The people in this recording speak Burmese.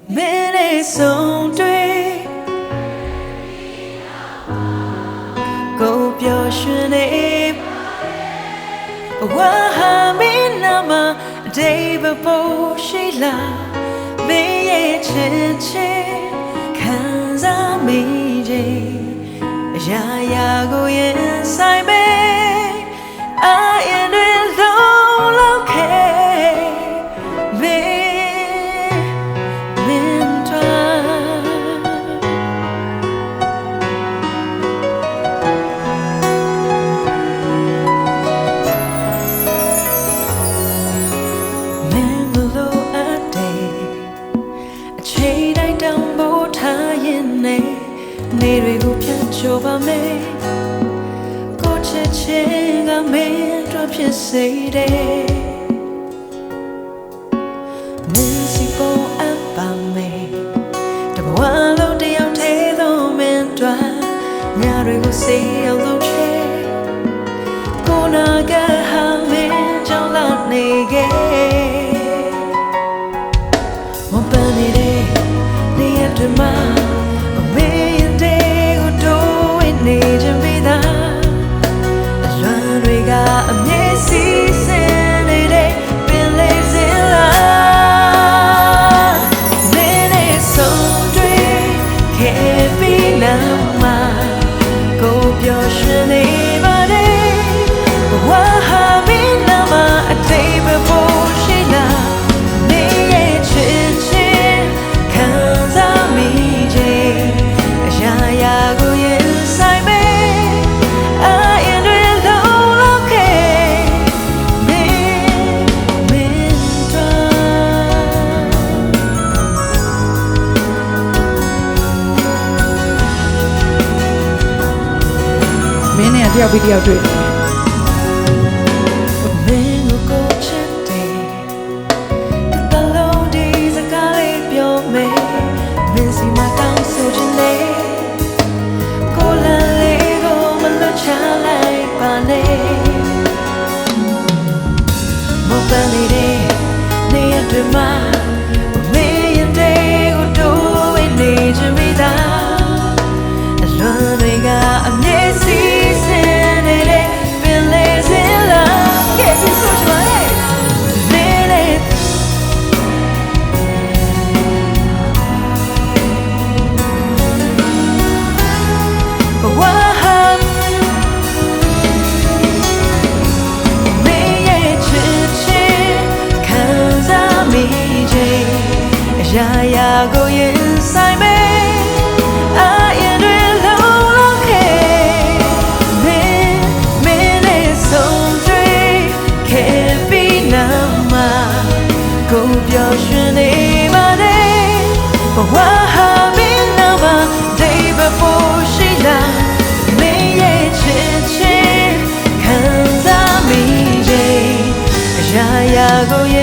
Many song day go pure shine Wahami nama day before Sheila Be chin chin Kanza me Ya go inside me I am alone okayနေတွေကိုဖြတ်ချိုးပါမယ်ကိုချစ်ချင်းကမင်းတို့ဖြစ်စေတယ်မင်းစီပုံအပ်ပါမယ်တဘဝလုံးတယောက်သေးသောမင်းတို့ညတွေကိုစေအောင်လုပ်ချေကိုနာကဟာမင်းကြောင့်လာနေခဲ့မပန်းနေတဲ့နေရာတွေမှာနေချင်ပြီသားအလွန်တွေကအမြဲစီးဆင်းနေတဲ့ပင်လေးစင်လားမင်းနဲ့ဆုံးတွေ့ခဲ့ပြီးနောက်မှာကိုပြောရှင်နေပါတယ်ဘဝဟာမင်းနာမအတိတ်ဘဖို့ရှိလားနေရဲ့ချစ်ချင်းခံစားမိခြင်းအရာရာကိုမင်းနဲ့တယောက်ပြီးတယောက်တွေ့တယ်မင်းကိုချစ်တယ်တလုံးဒီစကားလေးပြောမယ်မင်းစီမတောင်းဆိုချင်တယ်ကိုလန်လေးကိုမလွတ်ချလိုက်ပါနဲ့မပန်းနေတဲ့နေရာတွေမှာမင်းရဲ့တဲကိုတိုးဝေးနေချင်ပြီသားအလွန်တွေကအမြဲစီရာရာကိုရင်ဆိုင်မယ်အာရင်တွေလုံးလုံးခဲ့မင်းနဲ့ဆုံးတွေ့ခဲ့ပြီးနောက်မှာကိုပြောရှင်နေပါတယ်ဘဝဟာမင်းနောက်မှာဒီဘဖို့ရှိလားမင်းရဲ့ချစ်ချင်းခံစားမိခြင်းရာရာကို